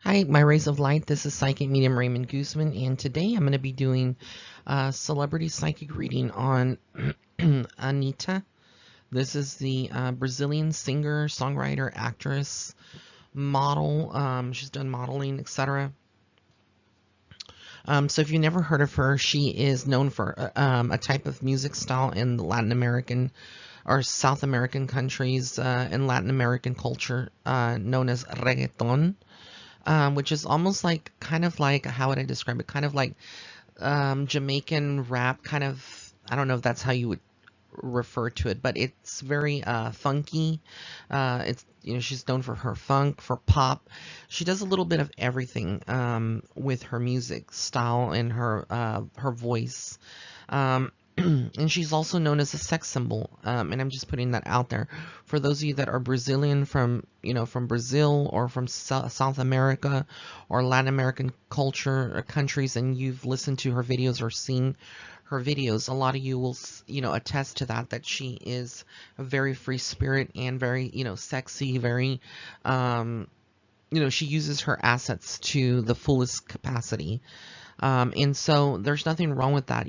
Hi, my rays of light. This is Psychic Medium Raymond Guzman, and today I'm going to be doing a celebrity psychic reading on Anitta. This is the Brazilian singer, songwriter, actress, model. She's done modeling, etc. So if you never heard of her, she is known for a type of music style in the Latin American or South American countries in Latin American culture known as reggaeton. Which is almost like, kind of like, how would I describe it? Kind of like Jamaican rap, kind of. I don't know if that's how you would refer to it, but it's very funky. It's she's known for her funk, for pop. She does a little bit of everything with her music style and her voice. Um, and she's also known as a sex symbol. And I'm just putting that out there for those of you that are Brazilian from from Brazil or from South America or Latin American culture or countries, and you've listened to her videos or seen her videos. A lot of you will attest to that she is a very free spirit and very sexy, very she uses her assets to the fullest capacity. And so there's nothing wrong with that,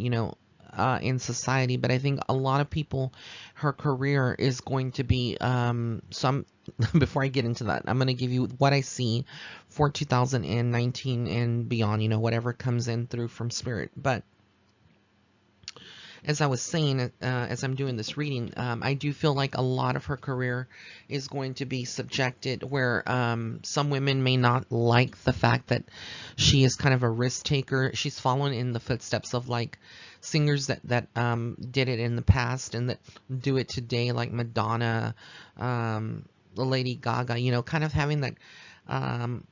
in society. But I think a lot of people, her career is going to be some. Before I get into that, I'm going to give you what I see for 2019 and beyond, whatever comes in through from spirit. But as I was saying, as I'm doing this reading, I do feel like a lot of her career is going to be subjected where some women may not like the fact that she is kind of a risk taker. She's following in the footsteps of like singers that did it in the past and that do it today, like Madonna, Lady Gaga, kind of having that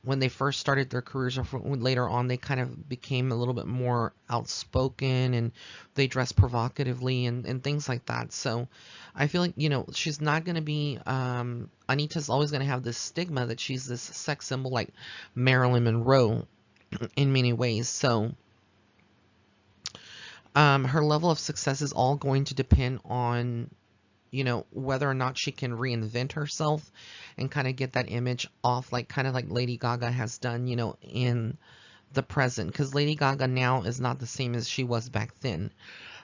when they first started their careers or later on, they kind of became a little bit more outspoken and they dress provocatively and things like that. So I feel like, she's not going to be, Anita's always going to have this stigma that she's this sex symbol like Marilyn Monroe in many ways. So her level of success is all going to depend on whether or not she can reinvent herself and kind of get that image off, like kind of like Lady Gaga has done, in the present. Because Lady Gaga now is not the same as she was back then,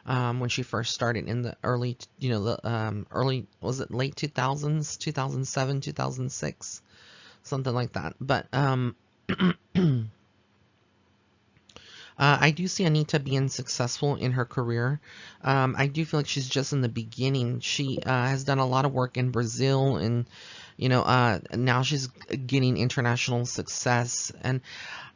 when she first started in the early, the early, was it late 2000s, 2007, 2006, something like that. But I do see Anitta being successful in her career. I do feel like she's just in the beginning. She has done a lot of work in Brazil, and now she's getting international success. And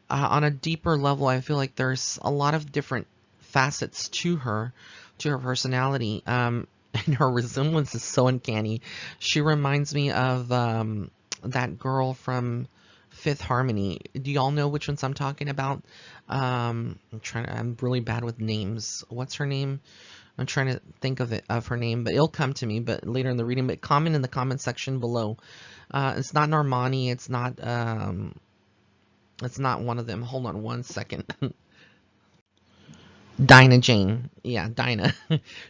on a deeper level, I feel like there's a lot of different facets to her personality. And her resemblance is so uncanny. She reminds me of that girl from Fifth Harmony. Do y'all know which ones I'm talking about? I'm really bad with names. What's her name? I'm trying to think of her name, but it'll come to me. But later in the reading, but comment in the comment section below. It's not Normani. It's not one of them. Hold on one second. Dinah Jane. Yeah, Dinah.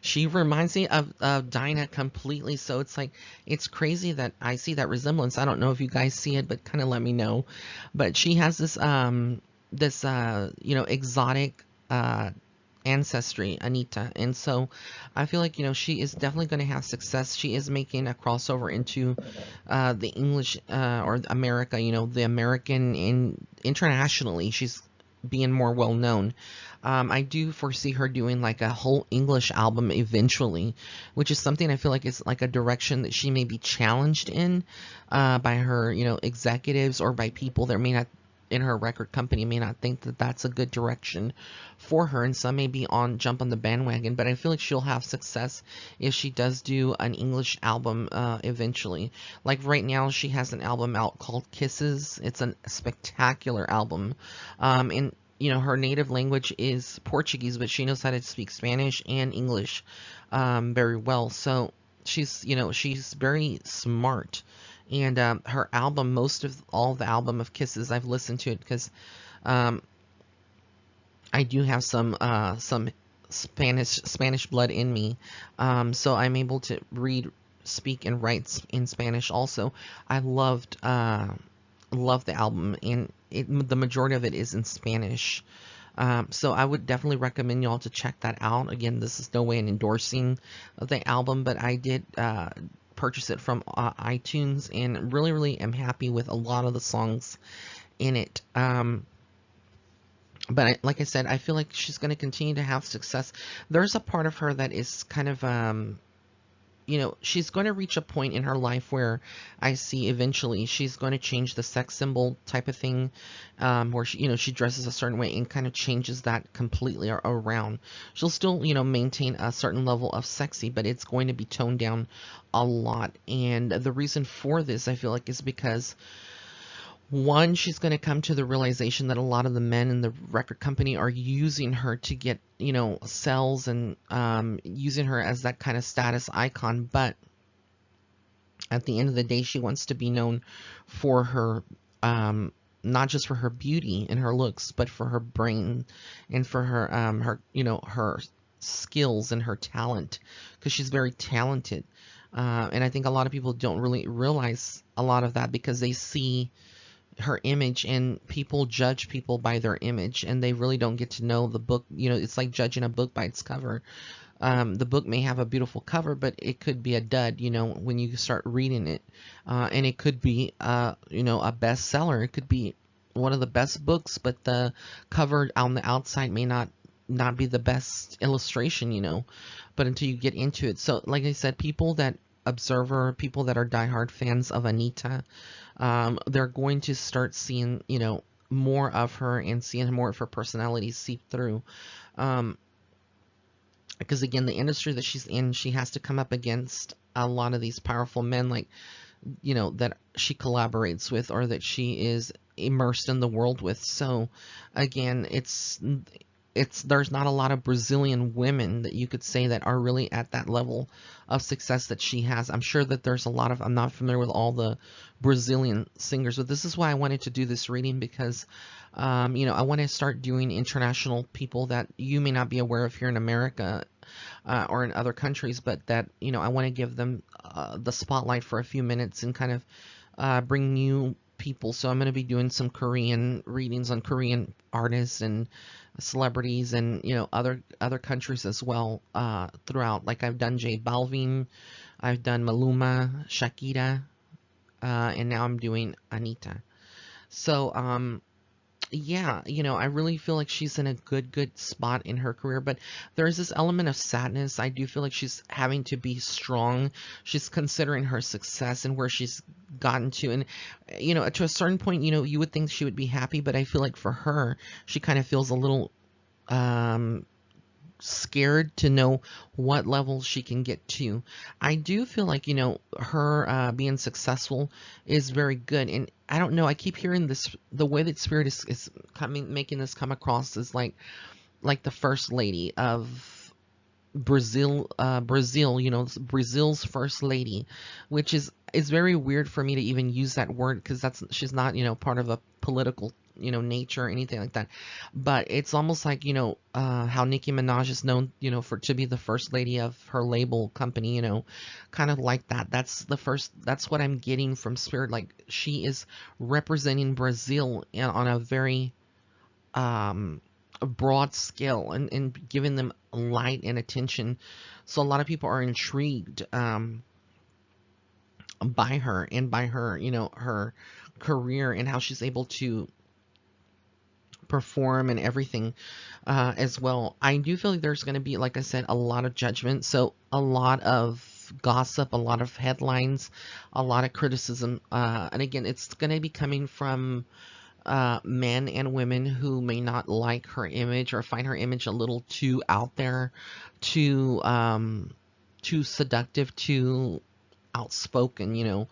She reminds me of Dinah completely. So it's like, it's crazy that I see that resemblance. I don't know if you guys see it, but kind of let me know. But she has this exotic ancestry, Anitta. And so I feel like, she is definitely going to have success. She is making a crossover into the English or America, the American, and internationally. She's being more well known. I do foresee her doing like a whole English album eventually, which is something I feel like is like a direction that she may be challenged in by her, executives or by people that may not in her record company may not think that that's a good direction for her, and some may be on jump on the bandwagon. But I feel like she'll have success if she does do an English album eventually. Like right now, she has an album out called Kisses. It's a spectacular album, and her native language is Portuguese, but she knows how to speak Spanish and English very well. So she's very smart. And her album, most of all the album of Kisses, I've listened to it because um, I do have some Spanish blood in me, so I'm able to read, speak, and write in Spanish. Also, I loved love the album, and the majority of it is in Spanish. So I would definitely recommend y'all to check that out. Again, this is no way in endorsing the album, but I did purchase it from iTunes, and really, really am happy with a lot of the songs in it. But like I said, I feel like she's going to continue to have success. There's a part of her that is kind of, she's going to reach a point in her life where I see eventually she's going to change the sex symbol type of thing, where she dresses a certain way and kind of changes that completely around. She'll still, maintain a certain level of sexy, but it's going to be toned down a lot. And the reason for this, I feel like, is because one, she's going to come to the realization that a lot of the men in the record company are using her to get, sales, and using her as that kind of status icon. But at the end of the day, she wants to be known for her, not just for her beauty and her looks, but for her brain and for her skills and her talent, because she's very talented. And I think a lot of people don't really realize a lot of that, because they see her image, and people judge people by their image, and they really don't get to know the book. It's like judging a book by its cover. The book may have a beautiful cover, but it could be a dud, when you start reading it. And it could be, a bestseller. It could be one of the best books, but the cover on the outside may not be the best illustration. But until you get into it. So like I said, people that observe her, people that are diehard fans of Anitta, they're going to start seeing, more of her, and seeing more of her personality seep through. Because again, the industry that she's in, she has to come up against a lot of these powerful men, like, that she collaborates with, or that she is immersed in the world with. So again, there's not a lot of Brazilian women that you could say that are really at that level of success that she has. I'm sure that there's a lot of, I'm not familiar with all the Brazilian singers, but this is why I wanted to do this reading, because, I want to start doing international people that you may not be aware of here in America, or in other countries, but that, I want to give them the spotlight for a few minutes, and kind of bring new people. So I'm going to be doing some Korean readings on Korean artists and celebrities, and other countries as well, throughout. Like, I've done J Balvin, I've done Maluma, Shakira, and now I'm doing Anitta. So yeah, I really feel like she's in a good spot in her career, but there's this element of sadness. I do feel like she's having to be strong. She's considering her success and where she's gotten to, and to a certain point, you would think she would be happy, but I feel like for her, she kind of feels a little scared to know what level she can get to. I do feel like, her being successful is very good. And I don't know, I keep hearing this, the way that Spirit is coming, making this come across as like the first lady of Brazil, Brazil's first lady, which is very weird for me to even use that word, because she's not, part of a political, nature or anything like that. But it's almost like, how Nicki Minaj is known, to be the first lady of her label company, kind of like that. That's what I'm getting from Spirit. Like, she is representing Brazil on a very, a broad scale, and giving them light and attention. So a lot of people are intrigued, by her, and by her, her career, and how she's able to perform and everything, as well. I do feel like there's going to be, like I said, a lot of judgment. So a lot of gossip, a lot of headlines, a lot of criticism. And again, it's going to be coming from men and women who may not like her image, or find her image a little too out there, too seductive, too outspoken,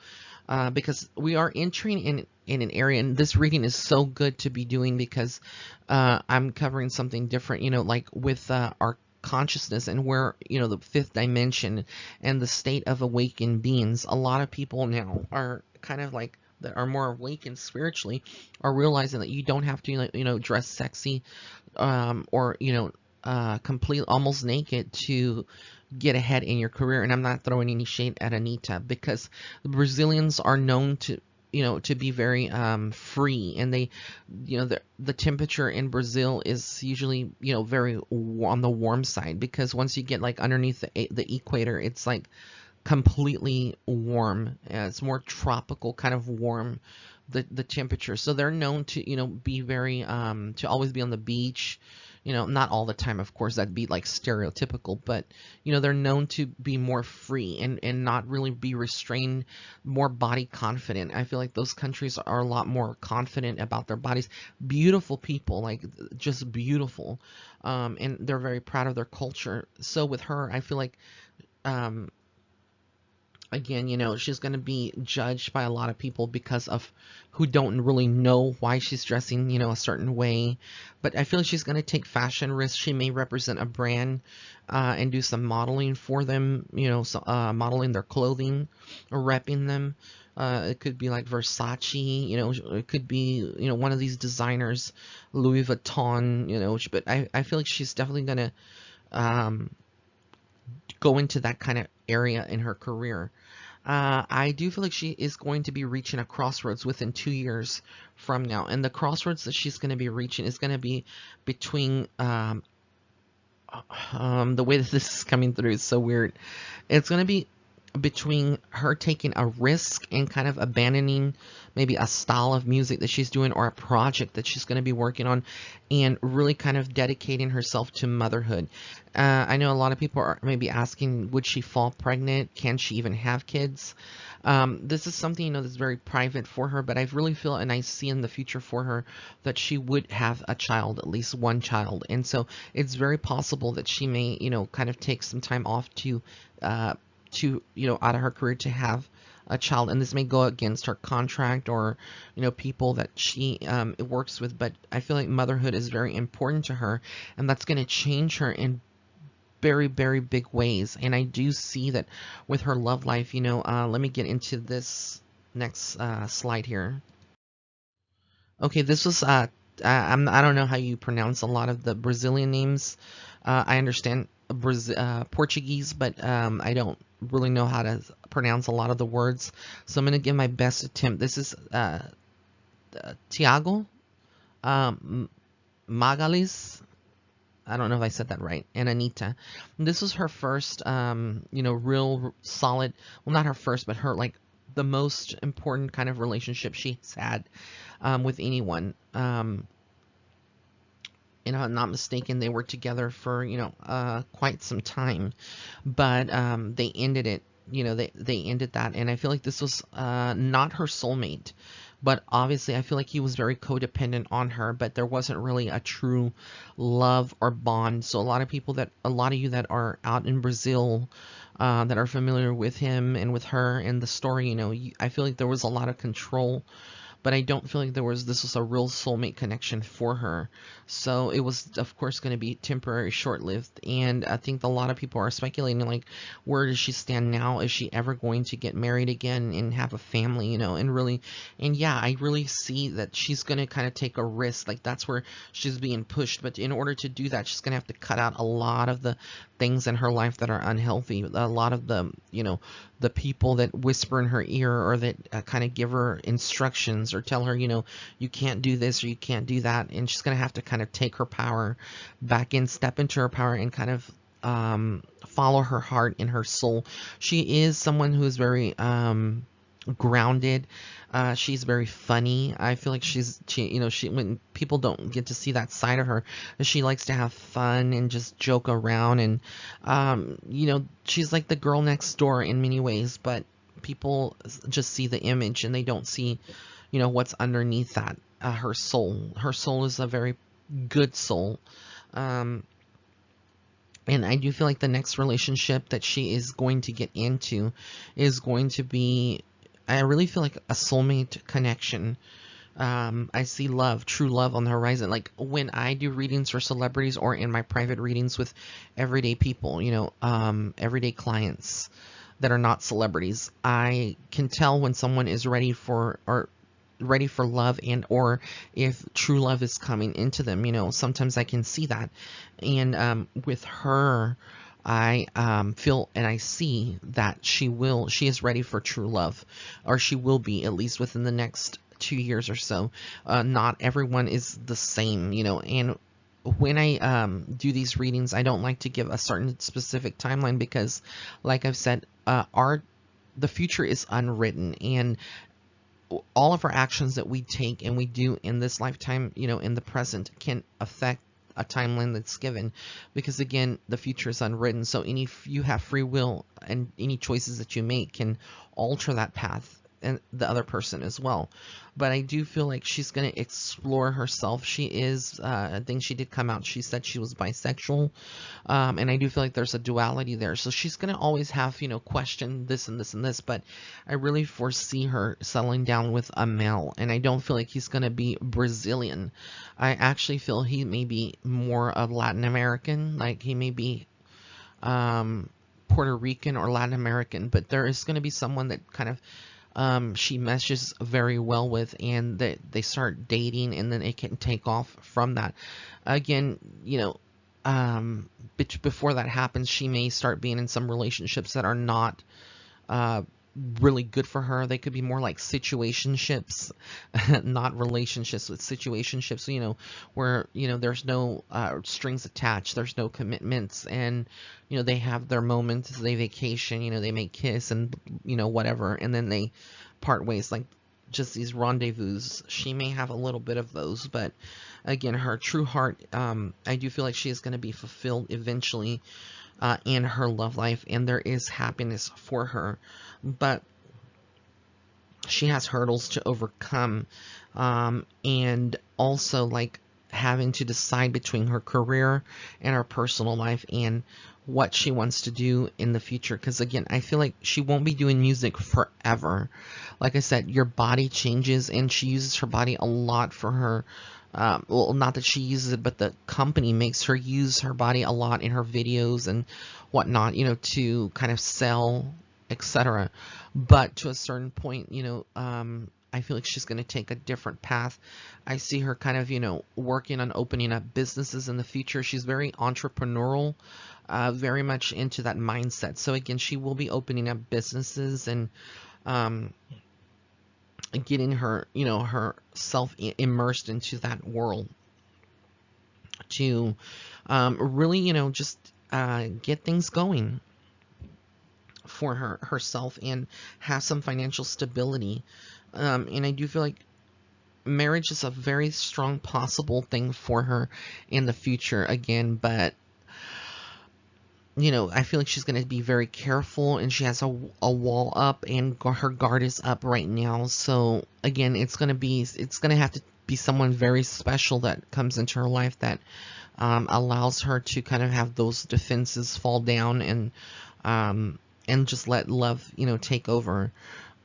because we are entering in an area, and this reading is so good to be doing, because I'm covering something different, like with our consciousness, and where, the fifth dimension and the state of awakened beings. A lot of people now are kind of like, that are more awakened spiritually, are realizing that you don't have to, dress sexy, or, complete, almost naked, to get ahead in your career. And I'm not throwing any shade at Anitta, because the Brazilians are known to to be very free. And they, the temperature in Brazil is usually, very on the warm side, because once you get like underneath the equator, it's like completely warm. It's more tropical kind of warm, the temperature. So they're known to, be very to always be on the beach. Not all the time, of course, that'd be like stereotypical, but they're known to be more free and not really be restrained, more body confident. I feel like those countries are a lot more confident about their bodies. Beautiful people, like just beautiful, and they're very proud of their culture. So with her, I feel like um, again, she's going to be judged by a lot of people because of who don't really know why she's dressing, a certain way. But I feel like she's going to take fashion risks. She may represent a brand and do some modeling for them, so, modeling their clothing or repping them. It could be like Versace, it could be, one of these designers, Louis Vuitton, but I feel like she's definitely going to go into that kind of area in her career. I do feel like she is going to be reaching a crossroads within 2 years from now. And the crossroads that she's going to be reaching is going to be between, the way that this is coming through is so weird. It's going to be between her taking a risk and kind of abandoning maybe a style of music that she's doing or a project that she's going to be working on, and really kind of dedicating herself to motherhood. I know a lot of people are maybe asking, would she fall pregnant? Can she even have kids? This is something, that's very private for her, but I really feel and I see in the future for her that she would have a child, at least one child. And so it's very possible that she may, kind of take some time off out of her career to have a child. And this may go against her contract or people that she works with, but I feel like motherhood is very important to her, and that's going to change her in very, very big ways. And I do see that with her love life. Let me get into this next slide here. Okay, this was I don't know how you pronounce a lot of the Brazilian names. I understand Portuguese, but I don't really know how to pronounce a lot of the words. So I'm going to give my best attempt. This is Tiago Magalis. I don't know if I said that right. And Anitta. This was her first, real solid. Well, not her first, but her like the most important kind of relationship she's had with anyone. If I'm not mistaken, they were together for quite some time, but they ended it. They ended that, and I feel like this was not her soulmate, but obviously I feel like he was very codependent on her, but there wasn't really a true love or bond. So a lot of you that are out in Brazil, that are familiar with him and with her and the story, I feel like there was a lot of control, but I don't feel like this was a real soulmate connection for her. So it was, of course, going to be temporary, short-lived. And I think a lot of people are speculating, like, where does she stand now? Is she ever going to get married again and have a family, and yeah, I really see that she's going to kind of take a risk. Like, that's where she's being pushed. But in order to do that, she's going to have to cut out a lot of the things in her life that are unhealthy. A lot of the people that whisper in her ear, or that kind of give her instructions or tell her, you can't do this or you can't do that. And she's going to have to kind of take her power back in, step into her power, and kind of follow her heart and her soul. She is someone who is very grounded. She's very funny. I feel like she when people don't get to see that side of her, she likes to have fun and just joke around, and she's like the girl next door in many ways, but people just see the image and they don't see what's underneath that. Her soul is a very good soul. And I do feel like the next relationship that she is going to get into is going to be, I really feel like, a soulmate connection. I see love, true love on the horizon. Like when I do readings for celebrities or in my private readings with everyday people, everyday clients that are not celebrities, I can tell when someone is ready for love, and or if true love is coming into them. Sometimes I can see that. And with her, I feel and I see that she is ready for true love, or she will be, at least within the next 2 years or so. Not everyone is the same, and when I do these readings, I don't like to give a certain specific timeline because, like I've said, the future is unwritten, and all of our actions that we take and we do in this lifetime, in the present, can affect a timeline that's given, because again, the future is unwritten. So you have free will, and any choices that you make can alter that path and the other person as well. But I do feel like she's going to explore herself. She is, I think she did come out, she said she was bisexual. And I do feel like there's a duality there. So she's going to always have, question this and this and this. But I really foresee her settling down with a male. And I don't feel like he's going to be Brazilian. I actually feel he may be more of Latin American. Like he may be Puerto Rican or Latin American. But there is going to be someone that kind of she meshes very well with, and that they start dating, and then it can take off from that. Again, before that happens, she may start being in some relationships that are not uh, really good for her. They could be more like situationships, not relationships, with situationships, where, there's no strings attached, there's no commitments, and, they have their moments, they vacation, they may kiss and, whatever, and then they part ways, like just these rendezvous. She may have a little bit of those, but again, her true heart, I do feel like she is going to be fulfilled eventually in her love life, and there is happiness for her. But she has hurdles to overcome, and also like having to decide between her career and her personal life and what she wants to do in the future. Because again, I feel like she won't be doing music forever. Like I said, your body changes, and she uses her body a lot for her. Well, not that she uses it, but the company makes her use her body a lot in her videos and whatnot, to kind of sell, etc. But to a certain point, I feel like she's going to take a different path. I see her kind of, working on opening up businesses in the future. She's very entrepreneurial, very much into that mindset. So again, she will be opening up businesses and getting her, herself immersed into that world to really, just get things going for herself and have some financial stability. And I do feel like marriage is a very strong possible thing for her in the future again, but I feel like she's going to be very careful, and she has a wall up, and her guard is up right now. So again, it's going to have to be someone very special that comes into her life that allows her to kind of have those defenses fall down, and just let love, take over.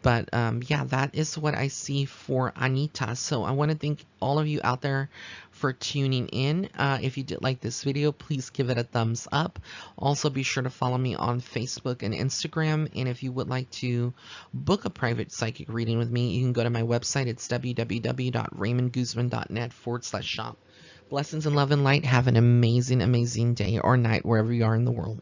But yeah, that is what I see for Anitta. So I want to thank all of you out there for tuning in. If you did like this video, please give it a thumbs up. Also, be sure to follow me on Facebook and Instagram. And if you would like to book a private psychic reading with me, you can go to my website. It's www.raymondguzman.net/shop. Blessings and love and light. Have an amazing, amazing day or night wherever you are in the world.